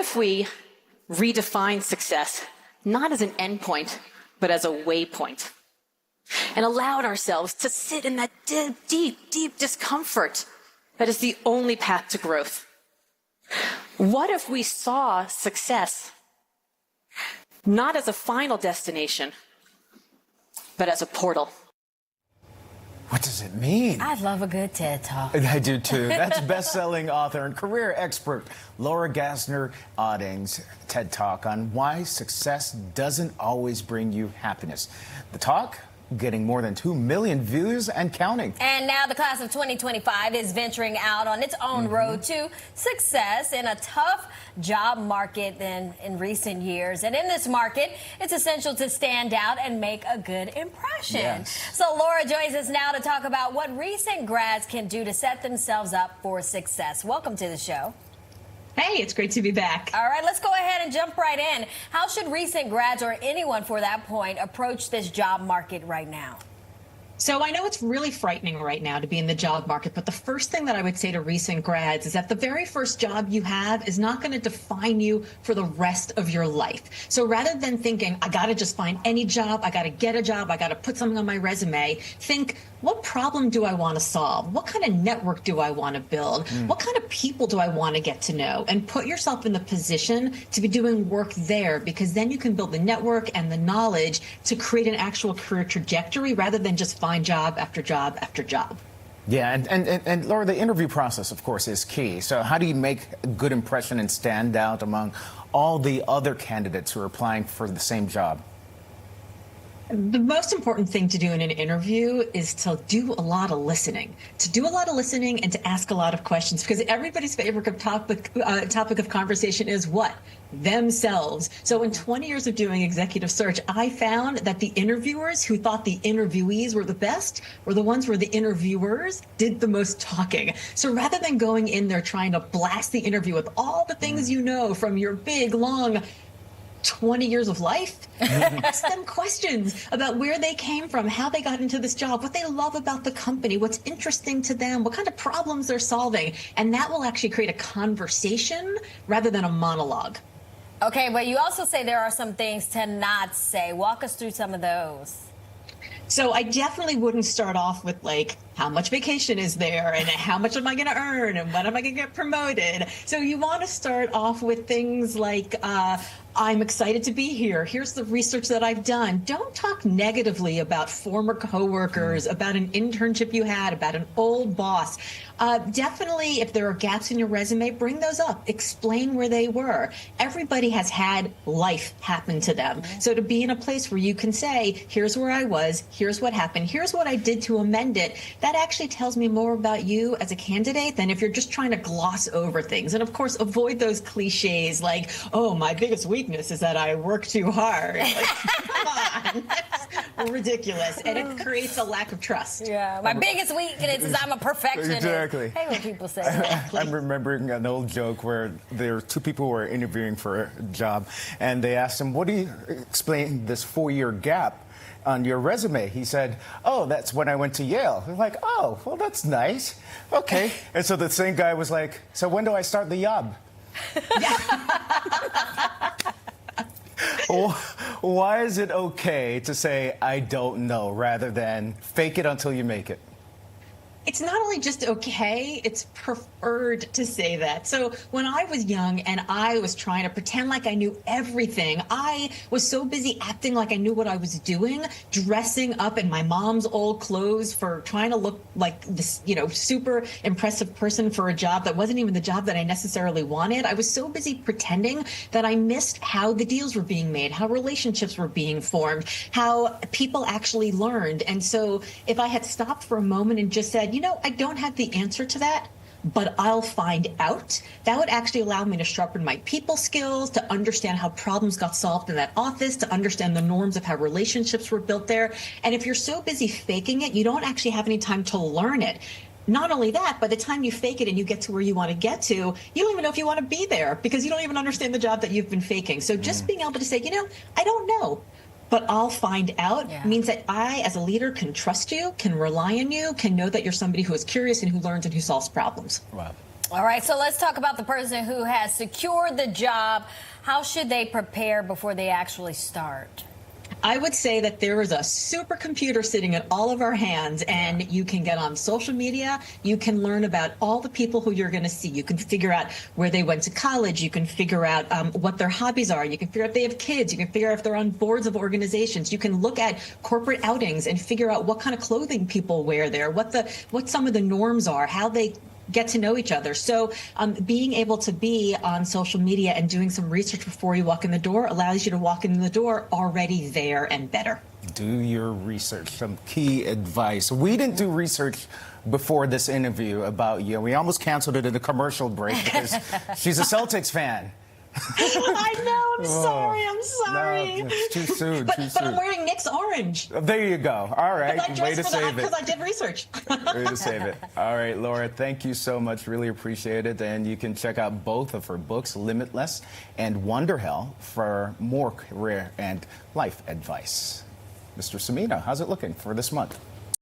if we redefine success not as an endpoint, but as a waypoint, and allowed ourselves to sit in that deep, deep discomfort that is the only path to growth? What if we saw success not as a final destination, but as a portal? What does it mean? I love a good TED Talk. I do too. That's best-selling author and career expert Gassner Otting's TED Talk on why success doesn't always bring you happiness. The talk getting more than 2 million views and counting. And now the class of 2025 is venturing out on its own road to success in a tough job market than in recent years. And in this market, it's essential to stand out and make a good impression. Yes. So Laura joins us now to talk about what recent grads can do to set themselves up for success. Welcome to the show. Hey, it's great to be back. All right, let's go ahead and jump right in. How should recent grads, or anyone for that point, approach this job market right now? So I know it's really frightening right now to be in the job market, but the first thing that I would say to recent grads is that the very first job you have is not going to define you for the rest of your life. So rather than thinking, I got to just find any job, I got to get a job, I got to put something on my resume, think, what problem do I want to solve? What kind of network do I want to build? What kind of people do I want to get to know? And put yourself in the position to be doing work there, because then you can build the network and the knowledge to create an actual career trajectory rather than just find job after job after job. Yeah, and Laura, the interview process, of course, is key. So how do you make a good impression and stand out among all the other candidates who are applying for the same job? The most important thing to do in an interview is to do a lot of listening, and to ask a lot of questions, because everybody's favorite topic of conversation is what? Themselves. So in 20 years of doing executive search, I found that the interviewers who thought the interviewees were the best were the ones where the interviewers did the most talking. So rather than going in there trying to blast the interview with all the things you know from your big, long 20 years of life, ask them questions about where they came from, how they got into this job, what they love about the company, what's interesting to them, what kind of problems they're solving. And that will actually create a conversation rather than a monologue. Okay, but you also say there are some things to not say. Walk us through some of those. So I definitely wouldn't start off with like, how much vacation is there and how much am I going to earn and when am I going to get promoted? So you want to start off with things like, I'm excited to be here. Here's the research that I've done. Don't talk negatively about former coworkers, about an internship you had, about an old boss. Definitely, if there are gaps in your resume, bring those up. Explain where they were. Everybody has had life happen to them. So to be in a place where you can say, here's where I was, here's what happened, here's what I did to amend it, that actually tells me more about you as a candidate than if you're just trying to gloss over things. And of course, avoid those cliches like, oh, my biggest weakness is that I work too hard. Like, come on, that's ridiculous. And it creates a lack of trust. Yeah, my biggest weakness is I'm a perfectionist. Exactly. Hey, when people say that. I'm remembering an old joke where there were two people who were interviewing for a job, and they asked him, what do you explain this 4-year gap on your resume? He said, oh, that's when I went to Yale. They're like, oh, well, that's nice. Okay. And so the same guy was like, so when do I start the job? Why is it okay to say, I don't know, rather than fake it until you make it? It's not only just okay, it's preferred to say that. So when I was young and I was trying to pretend like I knew everything, I was so busy acting like I knew what I was doing, dressing up in my mom's old clothes for trying to look like this, super impressive person for a job that wasn't even the job that I necessarily wanted. I was so busy pretending that I missed how the deals were being made, how relationships were being formed, how people actually learned. And so if I had stopped for a moment and just said, I don't have the answer to that, but I'll find out, that would actually allow me to sharpen my people skills, to understand how problems got solved in that office, to understand the norms of how relationships were built there. And if you're so busy faking it, you don't actually have any time to learn it. Not only that, by the time you fake it and you get to where you want to get to, you don't even know if you want to be there because you don't even understand the job that you've been faking. So just being able to say, I don't know, but I'll find out means that I, as a leader, can trust you, can rely on you, can know that you're somebody who is curious and who learns and who solves problems. Wow. All right, so let's talk about the person who has secured the job. How should they prepare before they actually start? I would say that there is a supercomputer sitting in all of our hands, and you can get on social media. You can learn about all the people who you're going to see. You can figure out where they went to college. You can figure out what their hobbies are. You can figure out if they have kids. You can figure out if they're on boards of organizations. You can look at corporate outings and figure out what kind of clothing people wear there, what some of the norms are, how they get to know each other. So being able to be on social media and doing some research before you walk in the door allows you to walk in the door already there and better. Do your research. Some key advice. We didn't do research before this interview about you. We almost canceled it in the commercial break because she's a Celtics fan. I know. I'm sorry. No, it's too soon. But I'm wearing Nick's orange. There you go. All right. Way to save it. Because I did research. Way to save it. All right, Laura, thank you so much. Really appreciate it. And you can check out both of her books, Limitless and Wonderhell, for more career and life advice. Mr. Cimino, how's it looking for this month?